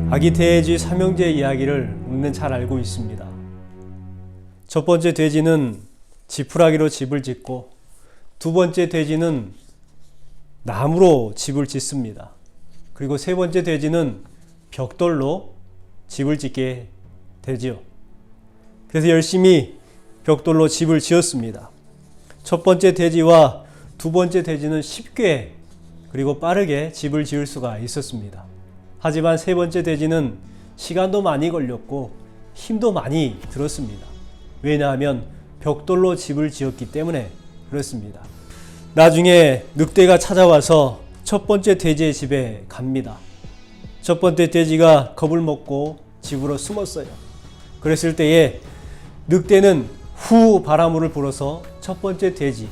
아기 돼지 삼형제 이야기를 우리는 잘 알고 있습니다. 첫 번째 돼지는 지푸라기로 집을 짓고 두 번째 돼지는 나무로 집을 짓습니다. 그리고 세 번째 돼지는 벽돌로 집을 짓게 되지요. 그래서 열심히 벽돌로 집을 지었습니다. 첫 번째 돼지와 두 번째 돼지는 쉽게 그리고 빠르게 집을 지을 수가 있었습니다. 하지만 세 번째 돼지는 시간도 많이 걸렸고 힘도 많이 들었습니다. 왜냐하면 벽돌로 집을 지었기 때문에 그렇습니다. 나중에 늑대가 찾아와서 첫 번째 돼지의 집에 갑니다. 첫 번째 돼지가 겁을 먹고 집으로 숨었어요. 그랬을 때에 늑대는 후 바람을 불어서 첫 번째 돼지,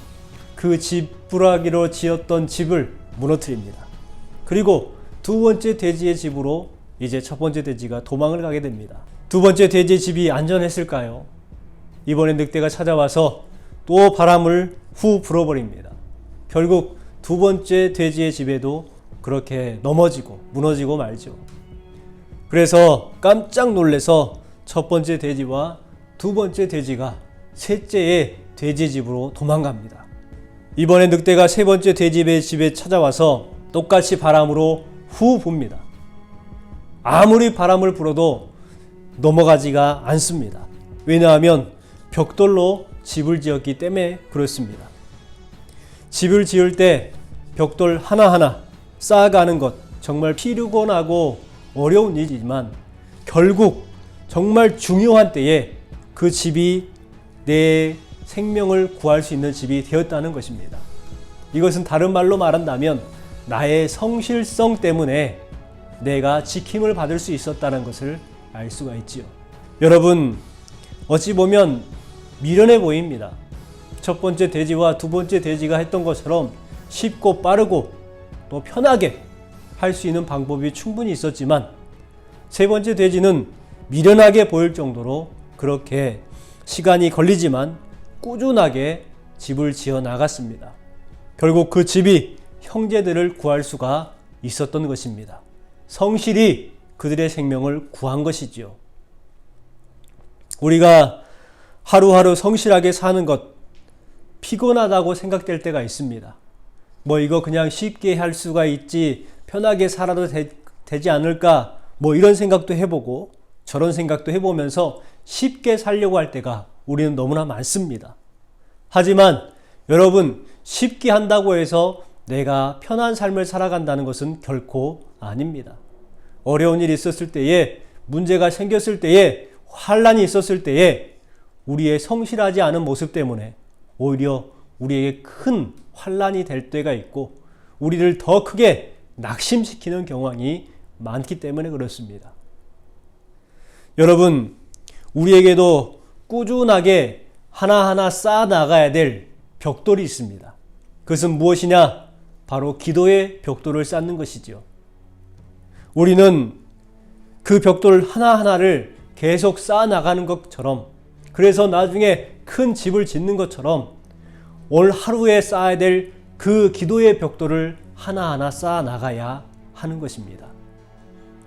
그 지푸라기로 지었던 집을 무너뜨립니다. 그리고 두 번째 돼지의 집으로 이제 첫 번째 돼지가 도망을 가게 됩니다. 두 번째 돼지의 집이 안전했을까요? 이번에 늑대가 찾아와서 또 바람을 후 불어버립니다. 결국 두 번째 돼지의 집에도 그렇게 넘어지고 무너지고 말죠. 그래서 깜짝 놀라서 첫 번째 돼지와 두 번째 돼지가 셋째의 돼지 집으로 도망갑니다. 이번에 늑대가 세 번째 돼지의 집에 찾아와서 똑같이 바람으로 후 붑니다. 아무리 바람을 불어도 넘어가지가 않습니다. 왜냐하면 벽돌로 집을 지었기 때문에 그렇습니다. 집을 지을 때 벽돌 하나하나 쌓아가는 것 정말 피곤하고 어려운 일이지만 결국 정말 중요한 때에 그 집이 내 생명을 구할 수 있는 집이 되었다는 것입니다. 이것은 다른 말로 말한다면 나의 성실성 때문에 내가 지킴을 받을 수 있었다는 것을 알 수가 있지요. 여러분, 어찌 보면 미련해 보입니다. 첫 번째 돼지와 두 번째 돼지가 했던 것처럼 쉽고 빠르고 또 편하게 할 수 있는 방법이 충분히 있었지만 세 번째 돼지는 미련하게 보일 정도로 그렇게 시간이 걸리지만 꾸준하게 집을 지어 나갔습니다. 결국 그 집이 형제들을 구할 수가 있었던 것입니다. 성실히 그들의 생명을 구한 것이지요. 우리가 하루하루 성실하게 사는 것 피곤하다고 생각될 때가 있습니다. 이거 그냥 쉽게 할 수가 있지 편하게 살아도 되지 않을까 이런 생각도 해보고 저런 생각도 해보면서 쉽게 살려고 할 때가 우리는 너무나 많습니다. 하지만 여러분, 쉽게 한다고 해서 내가 편한 삶을 살아간다는 것은 결코 아닙니다. 어려운 일이 있었을 때에, 문제가 생겼을 때에, 환난이 있었을 때에 우리의 성실하지 않은 모습 때문에 오히려 우리에게 큰 환난이 될 때가 있고 우리를 더 크게 낙심시키는 경향이 많기 때문에 그렇습니다. 여러분, 우리에게도 꾸준하게 하나하나 쌓아 나가야 될 벽돌이 있습니다. 그것은 무엇이냐? 바로 기도의 벽돌을 쌓는 것이죠. 우리는 그 벽돌 하나하나를 계속 쌓아 나가는 것처럼, 그래서 나중에 큰 집을 짓는 것처럼 오늘 하루에 쌓아야 될 그 기도의 벽돌을 하나하나 쌓아 나가야 하는 것입니다.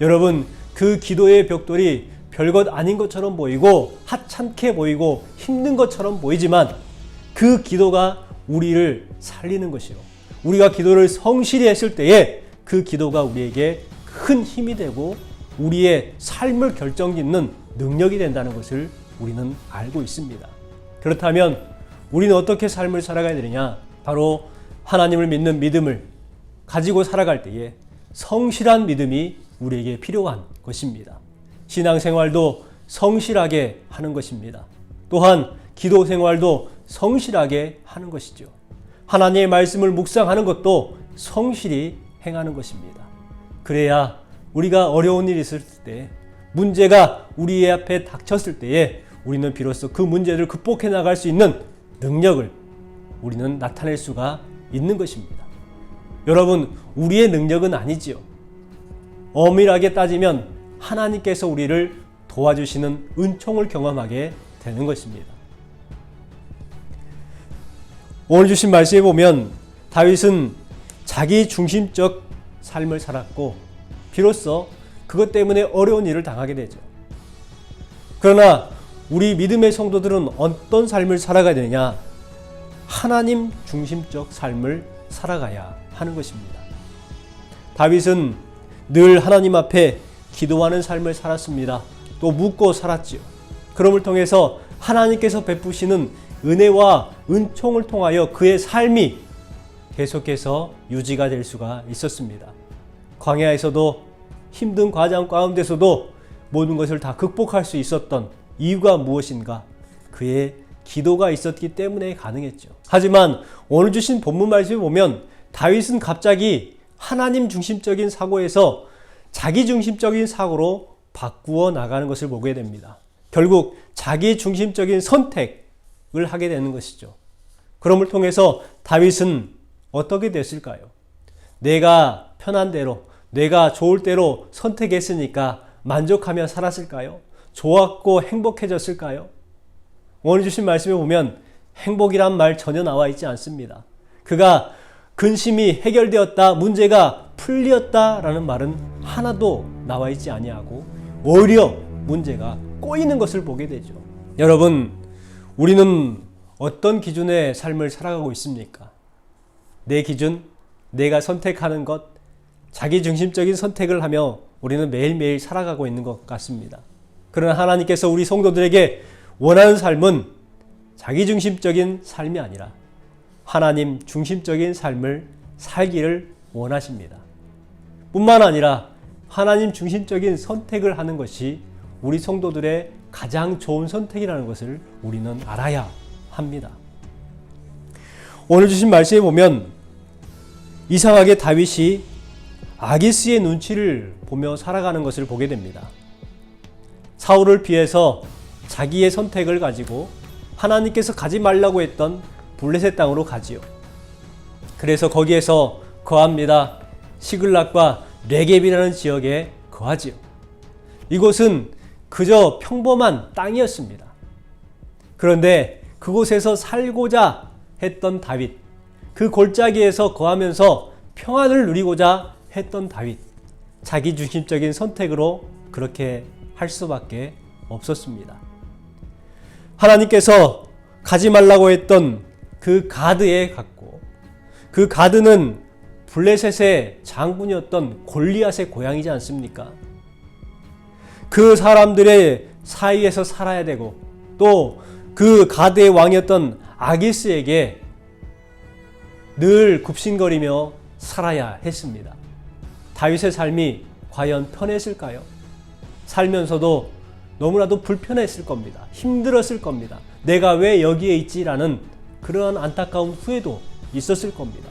여러분, 그 기도의 벽돌이 별것 아닌 것처럼 보이고 하찮게 보이고 힘든 것처럼 보이지만 그 기도가 우리를 살리는 것이요. 우리가 기도를 성실히 했을 때에 그 기도가 우리에게 큰 힘이 되고 우리의 삶을 결정짓는 능력이 된다는 것을 우리는 알고 있습니다. 그렇다면 우리는 어떻게 삶을 살아가야 되느냐? 바로 하나님을 믿는 믿음을 가지고 살아갈 때에 성실한 믿음이 우리에게 필요한 것입니다. 신앙생활도 성실하게 하는 것입니다. 또한 기도 생활도 성실하게 하는 것이죠. 하나님의 말씀을 묵상하는 것도 성실히 행하는 것입니다. 그래야 우리가 어려운 일이 있을 때, 문제가 우리 앞에 닥쳤을 때에 우리는 비로소 그 문제를 극복해 나갈 수 있는 능력을 우리는 나타낼 수가 있는 것입니다. 여러분, 우리의 능력은 아니지요. 엄밀하게 따지면 하나님께서 우리를 도와주시는 은총을 경험하게 되는 것입니다. 오늘 주신 말씀에 보면 다윗은 자기 중심적 삶을 살았고 비로소 그것 때문에 어려운 일을 당하게 되죠. 그러나 우리 믿음의 성도들은 어떤 삶을 살아가야 되느냐? 하나님 중심적 삶을 살아가야 하는 것입니다. 다윗은 늘 하나님 앞에 기도하는 삶을 살았습니다. 또 묻고 살았지요. 그럼을 통해서 하나님께서 베푸시는 은혜와 은총을 통하여 그의 삶이 계속해서 유지가 될 수가 있었습니다. 광야에서도 힘든 과정 가운데서도 모든 것을 다 극복할 수 있었던 이유가 무엇인가? 그의 기도가 있었기 때문에 가능했죠. 하지만 오늘 주신 본문 말씀에 보면 다윗은 갑자기 하나님 중심적인 사고에서 자기 중심적인 사고로 바꾸어 나가는 것을 보게 됩니다. 결국 자기 중심적인 선택을 하게 되는 것이죠. 그럼을 통해서 다윗은 어떻게 됐을까요? 내가 편한 대로, 내가 좋을 대로 선택했으니까 만족하며 살았을까요? 좋았고 행복해졌을까요? 오늘 주신 말씀에 보면 행복이란 말 전혀 나와 있지 않습니다. 그가 근심이 해결되었다, 문제가 풀렸다라는 말은 하나도 나와 있지 아니하고 오히려 문제가 꼬이는 것을 보게 되죠. 여러분, 우리는 어떤 기준의 삶을 살아가고 있습니까? 내 기준, 내가 선택하는 것, 자기 중심적인 선택을 하며 우리는 매일매일 살아가고 있는 것 같습니다. 그러나 하나님께서 우리 성도들에게 원하는 삶은 자기 중심적인 삶이 아니라 하나님 중심적인 삶을 살기를 원하십니다. 뿐만 아니라 하나님 중심적인 선택을 하는 것이 우리 성도들의 가장 좋은 선택이라는 것을 우리는 알아야 합니다. 오늘 주신 말씀에 보면 이상하게 다윗이 아기스의 눈치를 보며 살아가는 것을 보게 됩니다. 사울을 피해서 자기의 선택을 가지고 하나님께서 가지 말라고 했던 블레셋 땅으로 가지요. 그래서 거기에서 거합니다. 시글락과 레겝이라는 지역에 거하지요. 이곳은 그저 평범한 땅이었습니다. 그런데 그곳에서 살고자 했던 다윗, 그 골짜기에서 거하면서 평안을 누리고자 했던 다윗, 자기 중심적인 선택으로 그렇게 할 수밖에 없었습니다. 하나님께서 가지 말라고 했던 그 가드에 갔고, 그 가드는 블레셋의 장군이었던 골리앗의 고향이지 않습니까? 그 사람들의 사이에서 살아야 되고 또 그 가드의 왕이었던 아기스에게 늘 굽신거리며 살아야 했습니다. 다윗의 삶이 과연 편했을까요? 살면서도 너무나도 불편했을 겁니다. 힘들었을 겁니다. 내가 왜 여기에 있지라는 그러한 안타까운 후회도 있었을 겁니다.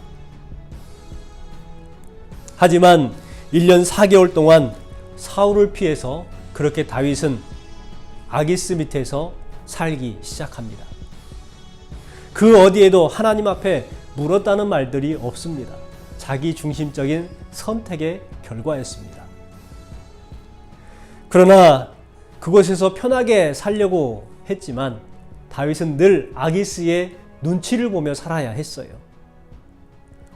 하지만 1년 4개월 동안 사울을 피해서 그렇게 다윗은 아기스 밑에서 살기 시작합니다. 그 어디에도 하나님 앞에 물었다는 말들이 없습니다. 자기 중심적인 선택의 결과였습니다. 그러나 그곳에서 편하게 살려고 했지만 다윗은 늘 아기스의 눈치를 보며 살아야 했어요.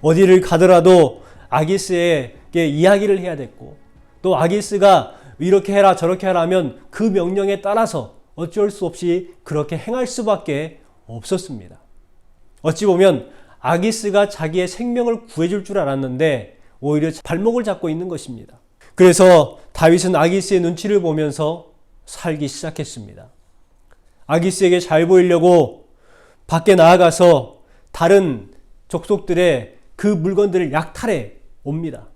어디를 가더라도 아기스에게 이야기를 해야 됐고 또 아기스가 이렇게 해라 저렇게 하라 하면 그 명령에 따라서 어쩔 수 없이 그렇게 행할 수밖에 없었습니다. 어찌 보면 아기스가 자기의 생명을 구해줄 줄 알았는데 오히려 발목을 잡고 있는 것입니다. 그래서 다윗은 아기스의 눈치를 보면서 살기 시작했습니다. 아기스에게 잘 보이려고 밖에 나아가서 다른 족속들의 그 물건들을 약탈해 옵니다.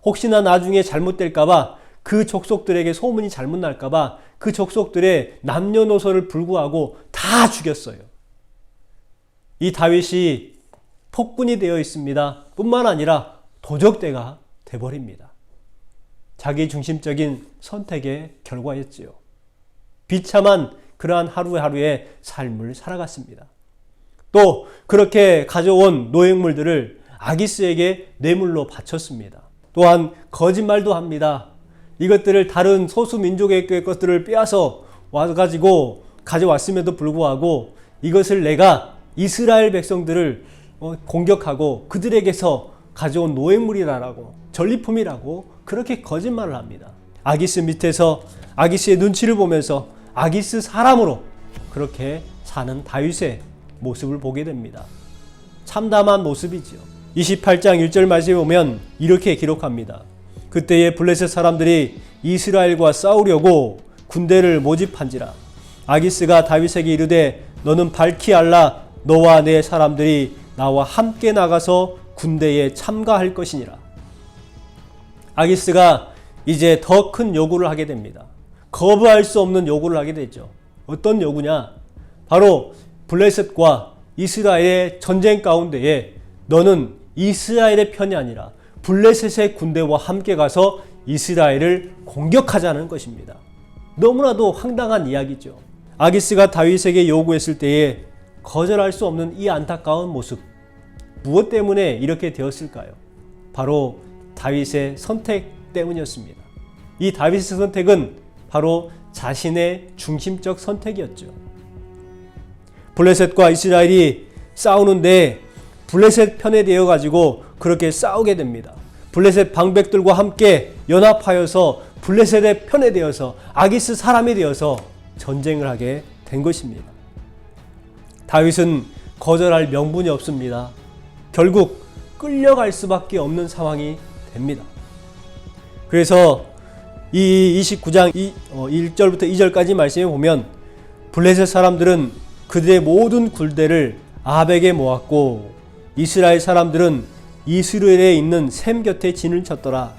혹시나 나중에 잘못될까봐 그 족속들에게 소문이 잘못 날까봐 그 족속들의 남녀노소를 불구하고 다 죽였어요. 이 다윗이 폭군이 되어 있습니다. 뿐만 아니라 도적대가 돼버립니다. 자기 중심적인 선택의 결과였지요. 비참한 그러한 하루하루의 삶을 살아갔습니다. 또 그렇게 가져온 노획물들을 아기스에게 뇌물로 바쳤습니다. 또한 거짓말도 합니다. 이것들을 다른 소수민족의 것들을 빼앗아 와가지고 가져왔음에도 불구하고 이것을 내가 이스라엘 백성들을 공격하고 그들에게서 가져온 노획물이라고 전리품이라고 그렇게 거짓말을 합니다. 아기스 밑에서 아기스의 눈치를 보면서 아기스 사람으로 그렇게 사는 다윗의 모습을 보게 됩니다. 참담한 모습이죠. 28장 1절 말씀에 보면 이렇게 기록합니다. 그때에 블레셋 사람들이 이스라엘과 싸우려고 군대를 모집한지라. 아기스가 다윗에게 이르되 너는 밝히 알라. 너와 내 사람들이 나와 함께 나가서 군대에 참가할 것이니라. 아기스가 이제 더 큰 요구를 하게 됩니다. 거부할 수 없는 요구를 하게 되죠. 어떤 요구냐? 바로 블레셋과 이스라엘의 전쟁 가운데에 너는 이스라엘의 편이 아니라 블레셋의 군대와 함께 가서 이스라엘을 공격하자는 것입니다. 너무나도 황당한 이야기죠. 아기스가 다윗에게 요구했을 때에 거절할 수 없는 이 안타까운 모습, 무엇 때문에 이렇게 되었을까요? 바로 다윗의 선택 때문이었습니다. 이 다윗의 선택은 바로 자신의 중심적 선택이었죠. 블레셋과 이스라엘이 싸우는데 블레셋 편에 되어 가지고 그렇게 싸우게 됩니다. 블레셋 방백들과 함께 연합하여서 블레셋의 편에 되어서 아기스 사람이 되어서 전쟁을 하게 된 것입니다. 다윗은 거절할 명분이 없습니다. 결국 끌려갈 수밖에 없는 상황이 됩니다. 그래서 이 29장 1절부터 2절까지 말씀에 보면 블레셋 사람들은 그들의 모든 굴대를 아벡에 모았고 이스라엘 사람들은 이스라엘에 있는 셈 곁에 진을 쳤더라.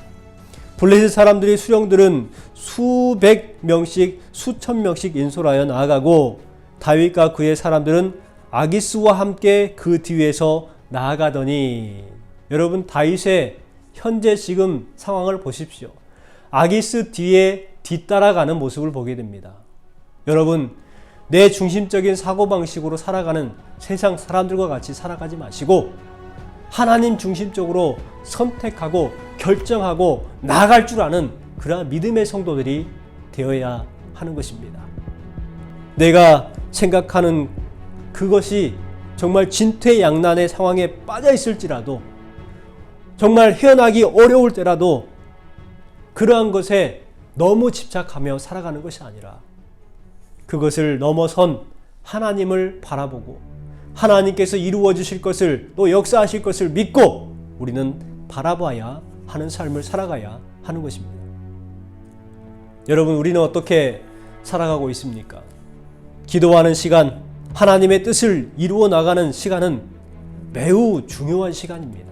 블레셋 사람들의 수령들은 수백 명씩 수천 명씩 인솔하여 나아가고 다윗과 그의 사람들은 아기스와 함께 그 뒤에서 나아가더니, 여러분 다윗의 현재 지금 상황을 보십시오. 아기스 뒤에 뒤따라가는 모습을 보게 됩니다. 여러분, 내 중심적인 사고방식으로 살아가는 세상 사람들과 같이 살아가지 마시고 하나님 중심적으로 선택하고 결정하고 나아갈 줄 아는 그러한 믿음의 성도들이 되어야 하는 것입니다. 내가 생각하는 그것이 정말 진퇴양난의 상황에 빠져 있을지라도, 정말 헤어나기 어려울 때라도 그러한 것에 너무 집착하며 살아가는 것이 아니라 그것을 넘어선 하나님을 바라보고 하나님께서 이루어 주실 것을, 또 역사하실 것을 믿고 우리는 바라봐야 하는 삶을 살아가야 하는 것입니다. 여러분, 우리는 어떻게 살아가고 있습니까? 기도하는 시간, 하나님의 뜻을 이루어 나가는 시간은 매우 중요한 시간입니다.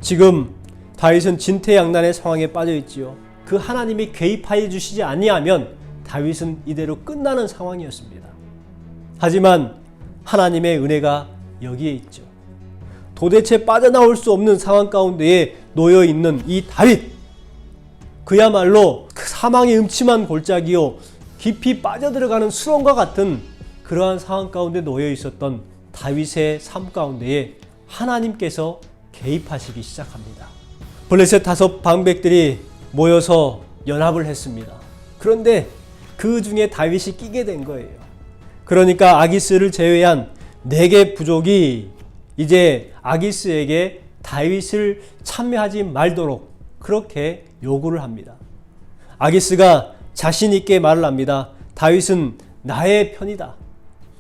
지금 다윗은 진퇴양난의 상황에 빠져 있지요. 그 하나님이 개입하여 주시지 아니하면 다윗은 이대로 끝나는 상황이었습니다. 하지만 하나님의 은혜가 여기에 있죠. 도대체 빠져나올 수 없는 상황 가운데에 놓여 있는 이 다윗, 그야말로 그 사망의 음침한 골짜기요 깊이 빠져들어가는 수렁과 같은 그러한 상황 가운데 놓여 있었던 다윗의 삶 가운데에 하나님께서 개입하시기 시작합니다. 블레셋 5 방백들이 모여서 연합을 했습니다. 그런데 그 중에 다윗이 끼게 된 거예요. 그러니까 아기스를 제외한 4개 부족이 이제 아기스에게 다윗을 참여하지 말도록 그렇게 요구를 합니다. 아기스가 자신 있게 말을 합니다. 다윗은 나의 편이다.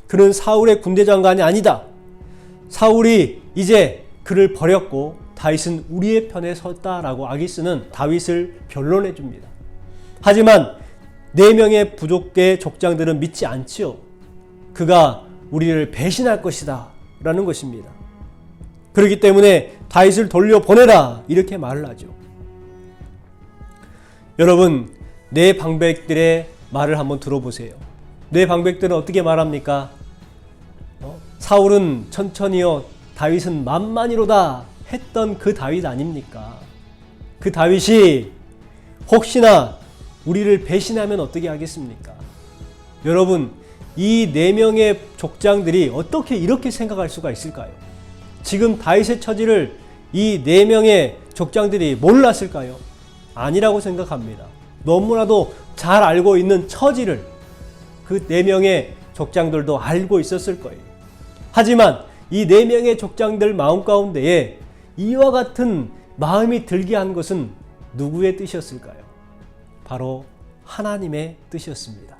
그는 사울의 군대 장관이 아니다. 사울이 이제 그를 버렸고 다윗은 우리의 편에 섰다라고 아기스는 다윗을 변론해 줍니다. 하지만 4명의 부족의 족장들은 믿지 않지요. 그가 우리를 배신할 것이다 라는 것입니다. 그렇기 때문에 다윗을 돌려보내라 이렇게 말을 하죠. 여러분, 4 방백들의 말을 한번 들어보세요. 4 방백들은 어떻게 말합니까? 사울은 천천히요, 다윗은 만만히로다 했던 그 다윗 아닙니까? 그 다윗이 혹시나 우리를 배신하면 어떻게 하겠습니까? 여러분, 이 4명의 족장들이 어떻게 이렇게 생각할 수가 있을까요? 지금 다윗의 처지를 이 4명의 족장들이 몰랐을까요? 아니라고 생각합니다. 너무나도 잘 알고 있는 처지를 그 4명의 족장들도 알고 있었을 거예요. 하지만 이 4명의 족장들 마음 가운데에 이와 같은 마음이 들게 한 것은 누구의 뜻이었을까요? 바로 하나님의 뜻이었습니다.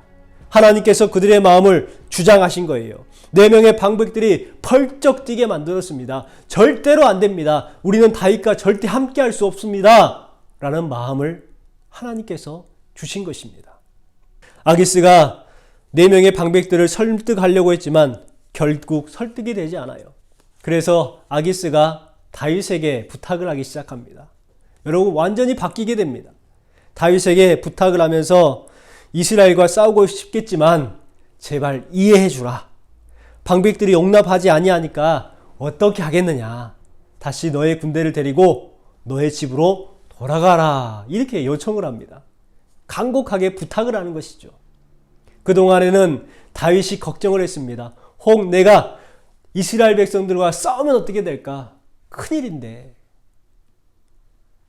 하나님께서 그들의 마음을 주장하신 거예요. 4명의 방백들이 펄쩍 뛰게 만들었습니다. 절대로 안 됩니다. 우리는 다윗과 절대 함께할 수 없습니다. 라는 마음을 하나님께서 주신 것입니다. 아기스가 4명의 방백들을 설득하려고 했지만 결국 설득이 되지 않아요. 그래서 아기스가 다윗에게 부탁을 하기 시작합니다. 여러분, 완전히 바뀌게 됩니다. 다윗에게 부탁을 하면서 이스라엘과 싸우고 싶겠지만 제발 이해해 주라. 방백들이 용납하지 아니하니까 어떻게 하겠느냐. 다시 너의 군대를 데리고 너의 집으로 돌아가라. 이렇게 요청을 합니다. 간곡하게 부탁을 하는 것이죠. 그동안에는 다윗이 걱정을 했습니다. 혹 내가 이스라엘 백성들과 싸우면 어떻게 될까? 큰일인데.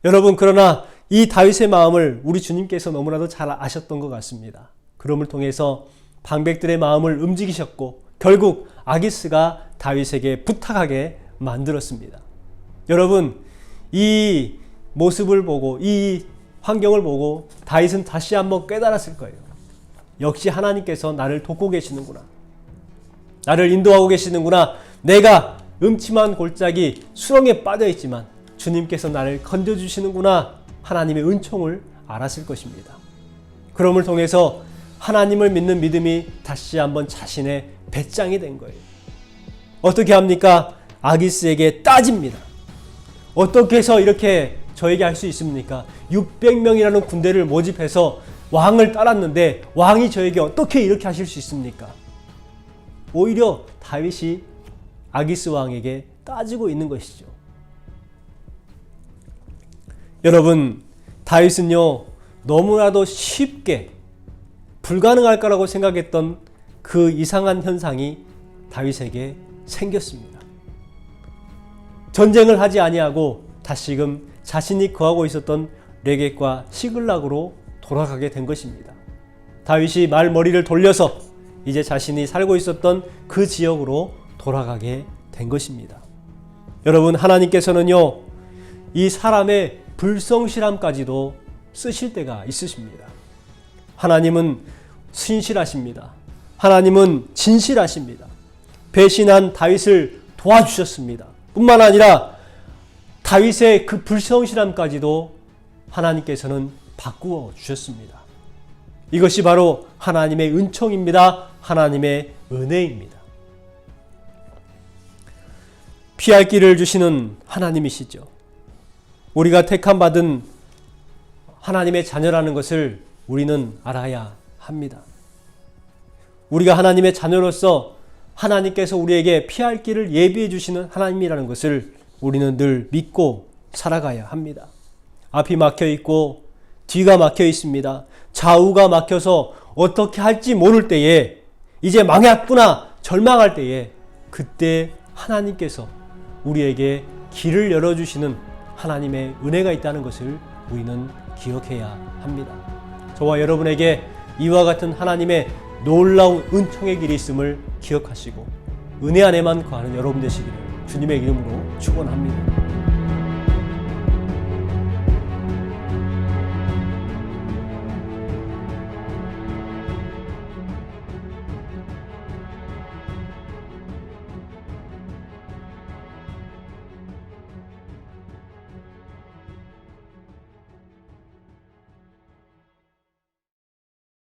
여러분, 그러나 이 다윗의 마음을 우리 주님께서 너무나도 잘 아셨던 것 같습니다. 그럼을 통해서 방백들의 마음을 움직이셨고 결국 아기스가 다윗에게 부탁하게 만들었습니다. 여러분, 이 모습을 보고 이 환경을 보고 다윗은 다시 한번 깨달았을 거예요. 역시 하나님께서 나를 돕고 계시는구나. 나를 인도하고 계시는구나. 내가 음침한 골짜기 수렁에 빠져있지만 주님께서 나를 건져주시는구나. 하나님의 은총을 알았을 것입니다. 그럼을 통해서 하나님을 믿는 믿음이 다시 한번 자신의 배짱이 된 거예요. 어떻게 합니까? 아기스에게 따집니다. 어떻게 해서 이렇게 저에게 할 수 있습니까? 600명이라는 군대를 모집해서 왕을 따랐는데 왕이 저에게 어떻게 이렇게 하실 수 있습니까? 오히려 다윗이 아기스 왕에게 따지고 있는 것이죠. 여러분, 다윗은요, 너무나도 쉽게 불가능할 거라고 생각했던 그 이상한 현상이 다윗에게 생겼습니다. 전쟁을 하지 아니하고 다시금 자신이 거하고 있었던 레겝과 시글락으로 돌아가게 된 것입니다. 다윗이 말머리를 돌려서 이제 자신이 살고 있었던 그 지역으로 돌아가게 된 것입니다. 여러분, 하나님께서는요, 이 사람의 불성실함까지도 쓰실 때가 있으십니다. 하나님은 신실하십니다. 하나님은 진실하십니다. 배신한 다윗을 도와주셨습니다. 뿐만 아니라 다윗의 그 불성실함까지도 하나님께서는 바꾸어 주셨습니다. 이것이 바로 하나님의 은총입니다. 하나님의 은혜입니다. 피할 길을 주시는 하나님이시죠. 우리가 택함받은 하나님의 자녀라는 것을 우리는 알아야 합니다. 우리가 하나님의 자녀로서 하나님께서 우리에게 피할 길을 예비해 주시는 하나님이라는 것을 우리는 늘 믿고 살아가야 합니다. 앞이 막혀 있고 뒤가 막혀 있습니다. 좌우가 막혀서 어떻게 할지 모를 때에, 이제 망했구나 절망할 때에, 그때 하나님께서 우리에게 길을 열어주시는 하나님의 은혜가 있다는 것을 우리는 기억해야 합니다. 저와 여러분에게 이와 같은 하나님의 놀라운 은총의 길이 있음을 기억하시고 은혜 안에만 거하는 여러분 되시기를 주님의 이름으로 축원합니다.